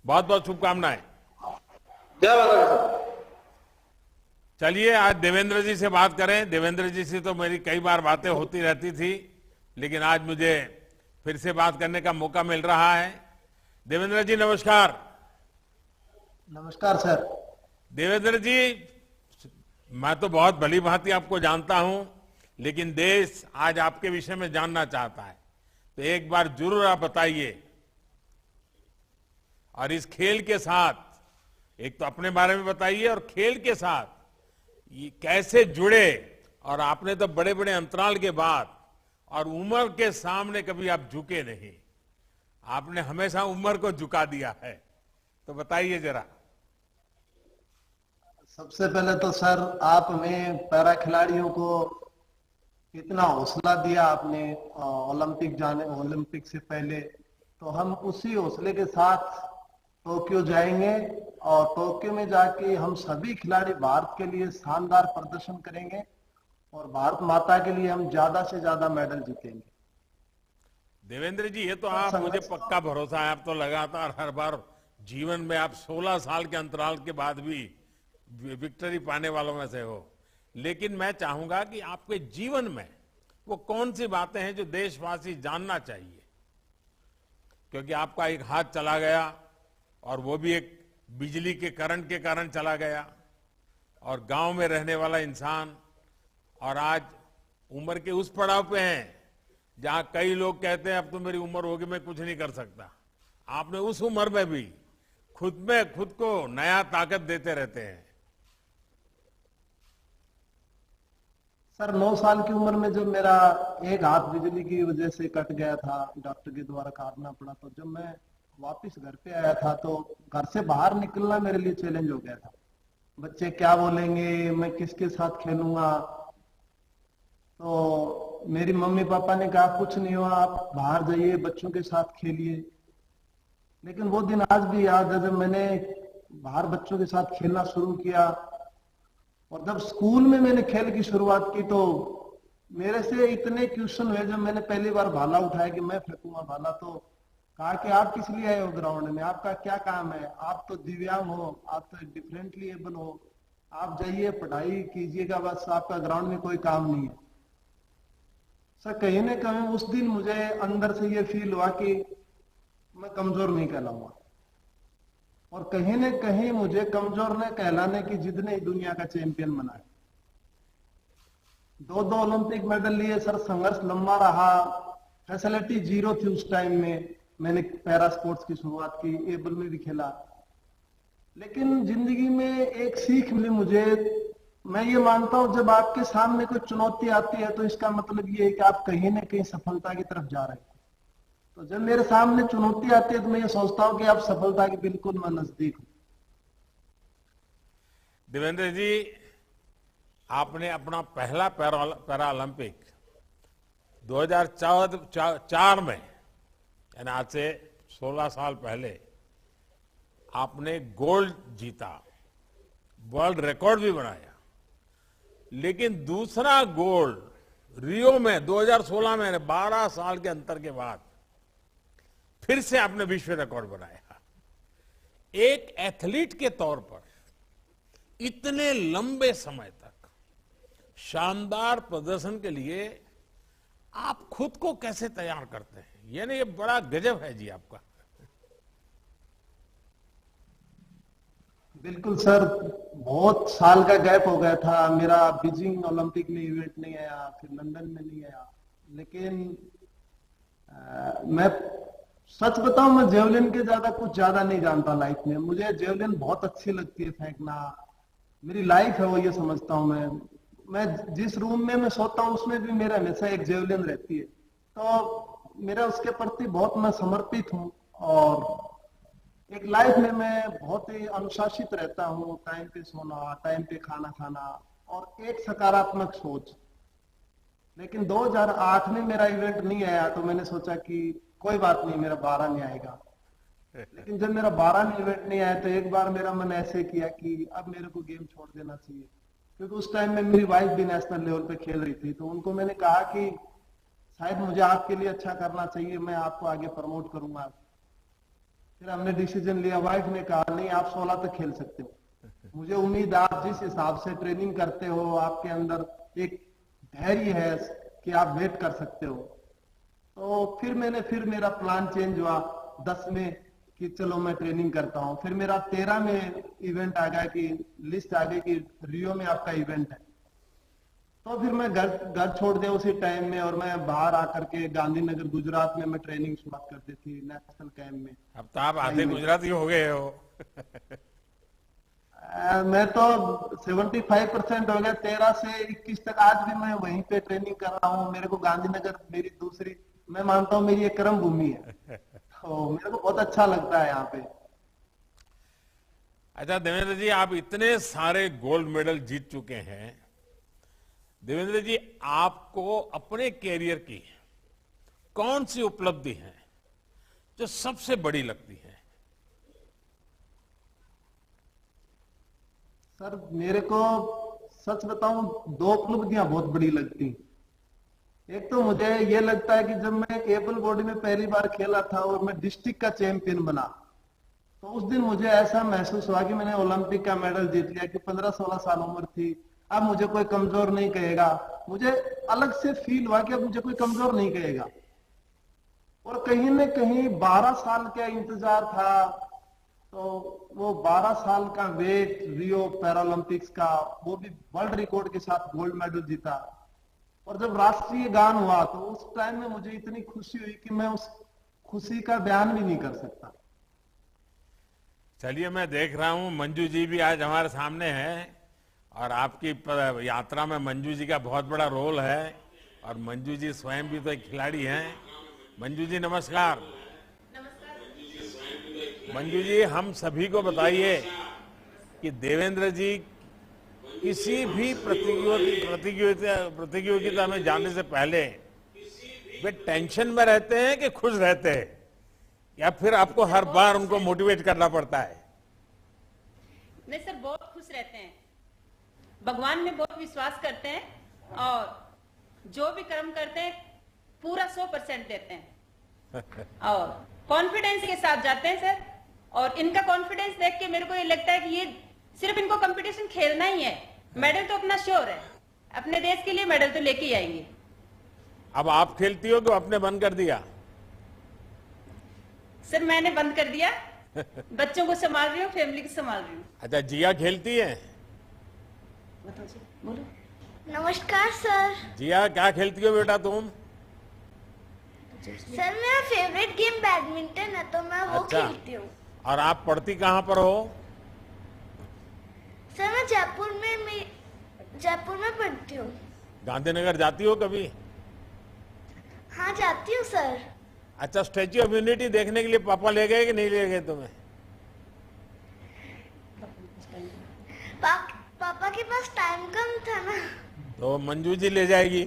बहुत बहुत शुभकामनाएं। जय बालाजी सर। चलिए आज देवेंद्र जी से बात करें। देवेंद्र जी से तो मेरी कई बार बातें होती रहती थी, लेकिन आज मुझे फिर से बात करने का मौका मिल रहा है। देवेंद्र जी नमस्कार। नमस्कार सर। देवेंद्र जी, मैं तो बहुत भली भांति आपको जानता हूं, लेकिन देश आज आपके विषय में जानना चाहता है, तो एक बार जरूर आप बताइए। और इस खेल के साथ एक तो अपने बारे में बताइए, और खेल के साथ ये कैसे जुड़े। और आपने तो बड़े बड़े अंतराल के बाद और उम्र के सामने कभी आप झुके नहीं, आपने हमेशा उम्र को झुका दिया है। तो बताइए जरा। सबसे पहले तो सर, आपने पैरा खिलाड़ियों को इतना हौसला दिया आपने ओलंपिक से पहले, तो हम उसी हौसले के साथ टोक्यो जाएंगे और टोक्यो में जाके हम सभी खिलाड़ी भारत के लिए शानदार प्रदर्शन करेंगे और भारत माता के लिए हम ज्यादा से ज्यादा मेडल जीतेंगे। देवेंद्र जी, ये तो आप मुझे पक्का भरोसा है, आप तो लगातार हर बार जीवन में आप 16 साल के अंतराल के बाद भी विक्ट्री पाने वालों में से हो। लेकिन मैं चाहूंगा कि आपके जीवन में वो कौन सी बातें हैं जो देशवासी जानना चाहिए, क्योंकि आपका एक हाथ चला गया और वो भी एक बिजली के करंट के कारण चला गया, और गांव में रहने वाला इंसान, और आज उम्र के उस पड़ाव पे हैं जहां कई लोग कहते हैं अब तो मेरी उम्र होगी, मैं कुछ नहीं कर सकता। आपने उस उम्र में भी खुद को नया ताकत देते रहते हैं। सर, 9 साल की उम्र में जब मेरा एक हाथ बिजली की वजह से कट गया था, डॉक्टर के द्वारा काटना पड़ा, तो जब मैं वापस घर पे आया था तो घर से बाहर निकलना मेरे लिए चैलेंज हो गया था। बच्चे क्या बोलेंगे, मैं किसके साथ खेलूंगा। तो मेरी मम्मी पापा ने कहा कुछ नहीं हुआ, आप बाहर जाइए, बच्चों के साथ खेलिए। लेकिन वो दिन आज भी याद है जब मैंने बाहर बच्चों के साथ खेलना शुरू किया, और जब स्कूल में मैंने खेल की शुरुआत की तो मेरे से इतने क्वेश्चन हुए। जब मैंने पहली बार भाला उठाया कि मैं फेंकूंगा भाला, तो कहा कि आप किस लिए आए हो ग्राउंड में, आपका क्या काम है, आप तो दिव्यांग हो, आप तो डिफरेंटली एबल हो, आप जाइए पढ़ाई कीजिएगा, बस आपका ग्राउंड में कोई काम नहीं है। सर, कहीं ना कहीं उस दिन मुझे अंदर से ये फील हुआ कि मैं कमजोर नहीं कहलाऊंगा, और कहीं न कहीं मुझे कमजोर न कहलाने की जिद ने दुनिया का चैंपियन बनाया। 2 ओलंपिक मेडल लिए सर, संघर्ष लंबा रहा, फैसिलिटी जीरो थी उस टाइम में। मैंने पैरा स्पोर्ट्स की शुरुआत की, एबल में भी खेला, लेकिन जिंदगी में एक सीख मिली मुझे। मैं ये मानता हूं जब आपके सामने कोई चुनौती आती है तो इसका मतलब ये है कि आप कहीं ना कहीं सफलता की तरफ जा रहे हैं। तो जब मेरे सामने चुनौती आती है तो मैं ये सोचता हूं कि आप सफलता के बिल्कुल मैं नजदीक हूं। देवेंद्र जी, आपने अपना पहला पैरा ओलंपिक 2004 में, यानी आज से 16 साल पहले आपने गोल्ड जीता, वर्ल्ड रिकॉर्ड भी बनाया। लेकिन दूसरा गोल्ड रियो में 2016 में, 12 साल के अंतर के बाद फिर से आपने विश्व रिकॉर्ड बनाया। एक एथलीट के तौर पर इतने लंबे समय तक शानदार प्रदर्शन के लिए आप खुद को कैसे तैयार करते हैं? यानी ये बड़ा गजब है जी आपका। बिल्कुल सर, बहुत साल का गैप हो गया था मेरा। बीजिंग ओलंपिक में इवेंट नहीं आया, फिर लंदन में नहीं आया। लेकिन मैं सच बताऊं, मैं जेवलिन के कुछ ज्यादा नहीं जानता लाइफ में। मुझे जेवलिन बहुत अच्छी लगती है फेंकना, मेरी लाइफ है वो, ये समझता हूं मैं जिस रूम में मैं सोता हूं उसमें भी मेरा हमेशा एक जेवलिन रहती है। तो मेरा उसके प्रति बहुत मैं समर्पित हूं, और एक लाइफ में मैं बहुत ही अनुशासित रहता हूँ। टाइम पे सोना, टाइम पे खाना खाना, और एक सकारात्मक सोच। लेकिन 2008 में मेरा इवेंट नहीं आया तो मैंने सोचा कि कोई बात नहीं, मेरा 12 में आएगा। लेकिन जब मेरा 12 में इवेंट नहीं आया तो एक बार मेरा मन ऐसे किया कि अब मेरे को गेम छोड़ देना चाहिए, क्योंकि उस टाइम में मेरी वाइफ भी नेशनल लेवल पे खेल रही थी। तो उनको मैंने कहा कि शायद मुझे आपके लिए अच्छा करना चाहिए, मैं आपको आगे प्रमोट करूंगा। फिर हमने डिसीजन लिया, वाइफ ने कहा नहीं आप 16 तक खेल सकते हो। मुझे उम्मीद आप जिस हिसाब से ट्रेनिंग करते हो, आपके अंदर एक धैर्य है कि आप वेट कर सकते हो। तो फिर मेरा प्लान चेंज हुआ 10 में कि चलो मैं ट्रेनिंग करता हूँ। फिर मेरा 13 में इवेंट आ गया कि लिस्ट आ गई कि रियो में आपका इवेंट है। तो फिर मैं घर छोड़ दिया उसी टाइम में और मैं बाहर आकर के गांधीनगर गुजरात में मैं ट्रेनिंग शुरुआत कर दी थी नेशनल कैंप में। अब तो आप आधे गुजराती हो गए हो। मैं तो 75% हो गया। 13 से 21 तक आज भी मैं वहीं पे ट्रेनिंग कर रहा हूँ। मेरे को गांधीनगर मेरी दूसरी, मैं मानता हूँ मेरी एक कर्म भूमि है। तो मेरे को बहुत अच्छा लगता है यहाँ पे। अच्छा देवेंद्र जी, आप इतने सारे गोल्ड मेडल जीत चुके हैं। देवेंद्र जी, आपको अपने कैरियर की कौन सी उपलब्धि है जो सबसे बड़ी लगती है? सर मेरे को सच बताऊं 2 उपलब्धियां बहुत बड़ी लगती। एक तो मुझे ये लगता है कि जब मैं एबल बॉडी में पहली बार खेला था और मैं डिस्ट्रिक्ट का चैंपियन बना, तो उस दिन मुझे ऐसा महसूस हुआ कि मैंने ओलंपिक का मेडल जीत लिया। कि 15-16 साल उम्र थी, अब मुझे कोई कमजोर नहीं कहेगा। मुझे अलग से फील हुआ कि अब मुझे कोई कमजोर नहीं कहेगा। और कहीं न कहीं 12 साल का इंतजार था, तो वो 12 साल का वेट, रियो पैरालंपिक्स का, वो भी वर्ल्ड रिकॉर्ड के साथ गोल्ड मेडल जीता। और जब राष्ट्रीय गान हुआ तो उस टाइम में मुझे इतनी खुशी हुई कि मैं उस खुशी का बयान भी नहीं कर सकता। चलिए, मैं देख रहा हूं मंजू जी भी आज हमारे सामने हैं और आपकी यात्रा में मंजू जी का बहुत बड़ा रोल है। और मंजू जी स्वयं भी तो एक खिलाड़ी हैं। मंजू जी नमस्कार। मंजू जी, हम सभी को बताइए कि देवेंद्र जी किसी भी प्रतियोगिता में जाने से पहले वे टेंशन में रहते हैं कि खुश रहते हैं, या फिर आपको हर बार उनको मोटिवेट करना पड़ता है? नहीं सर, बहुत खुश रहते हैं। भगवान में बहुत विश्वास करते हैं और जो भी कर्म करते हैं पूरा 100% देते हैं और कॉन्फिडेंस के साथ जाते हैं सर। और इनका कॉन्फिडेंस देख के मेरे को ये लगता है कि ये सिर्फ इनको कंपटीशन खेलना ही है, मेडल तो अपना श्योर है। अपने देश के लिए मेडल तो लेके ही आएंगे। अब आप खेलती हो कि आपने बंद कर दिया? सर मैंने बंद कर दिया। बच्चों को संभाल रही हूँ, फैमिली को संभाल रही हूँ। अच्छा, जिया खेलती है? बताओ जी, बोलो। नमस्कार सर। जिया, क्या खेलती हो बेटा तुम? सर मेरा फेवरेट गेम बैडमिंटन है, तो मैं वो अच्छा। खेलती हूँ। और आप पढ़ती कहाँ पर हो? सर मैं जयपुर में पढ़ती हूँ। गांधीनगर जाती हो कभी? हाँ जाती हूँ सर। अच्छा, स्टैच्यू ऑफ यूनिटी देखने के लिए पापा ले गए कि नहीं ले गए तुम्हें? पापा के पास टाइम कम था ना। तो मंजू जी ले जाएगी।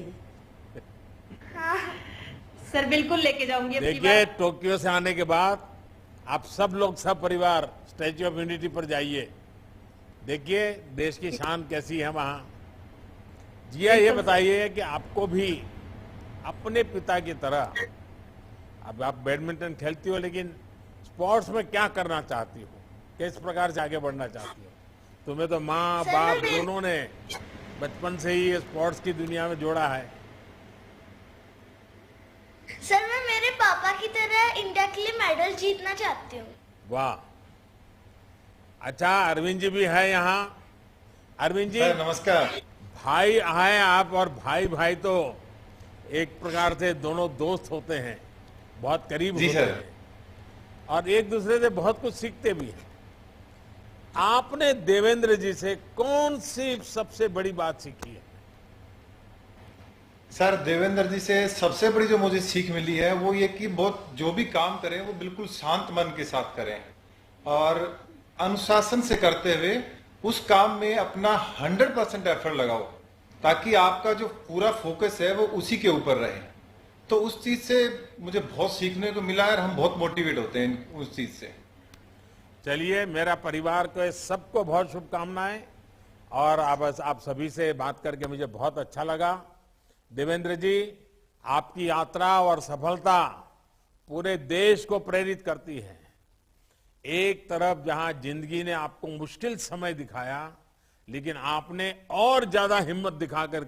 हाँ सर बिल्कुल लेके जाऊंगी। अपनी देखिए, बात। टोक्यो से आने के बाद आप सब लोग, सब परिवार स्टैच्यू ऑफ यूनिटी पर जाइए। देखिए देश की शान कैसी है वहां। जिया, ये बताइए कि आपको भी अपने पिता की तरह, अब आप बैडमिंटन खेलती हो, लेकिन स्पोर्ट्स में क्या करना चाहती हो? किस प्रकार से आगे बढ़ना चाहती हो? तुम्हें तो माँ बाप दोनों ने बचपन से ही स्पोर्ट्स की दुनिया में जोड़ा है। सर मैं मेरे पापा की तरह इंडिया के लिए मेडल जीतना चाहती हूँ। वाह। अच्छा, अरविंद जी भी है यहाँ। अरविंद जी नमस्कार। भाई हैं आप, और भाई भाई तो एक प्रकार से दोनों दोस्त होते हैं, बहुत करीब जी होते सर। हैं और एक दूसरे से बहुत कुछ सीखते भी हैं। आपने देवेंद्र जी से कौन सी सबसे बड़ी बात सीखी है? सर देवेंद्र जी से सबसे बड़ी जो मुझे सीख मिली है वो ये कि बहुत जो भी काम करें वो बिल्कुल शांत मन के साथ करें और अनुशासन से करते हुए उस काम में अपना 100% एफर्ट लगाओ, ताकि आपका जो पूरा फोकस है वो उसी के ऊपर रहे। तो उस चीज से मुझे बहुत सीखने को मिला है और हम बहुत मोटिवेट होते हैं उस चीज से। चलिए, मेरा परिवार को सबको बहुत शुभकामनाएं और आप सभी से बात करके मुझे बहुत अच्छा लगा। देवेंद्र जी, आपकी यात्रा और सफलता पूरे देश को प्रेरित करती है एक तरफ जहां जिंदगी ने आपको मुश्किल समय दिखाया, लेकिन आपने और ज्यादा हिम्मत दिखाकर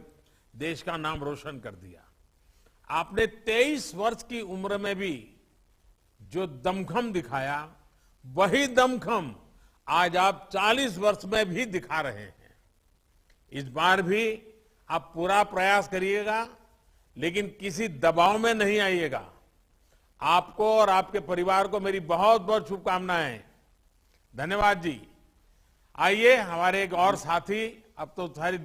देश का नाम रोशन कर दिया। आपने 23 वर्ष की उम्र में भी जो दमखम दिखाया, वही दमखम आज आप 40 वर्ष में भी दिखा रहे हैं। इस बार भी आप पूरा प्रयास करिएगा, लेकिन किसी दबाव में नहीं आइएगा। आपको और आपके परिवार को मेरी बहुत बहुत शुभकामनाएं। धन्यवाद जी। आइए हमारे एक और साथी, अब तो सारी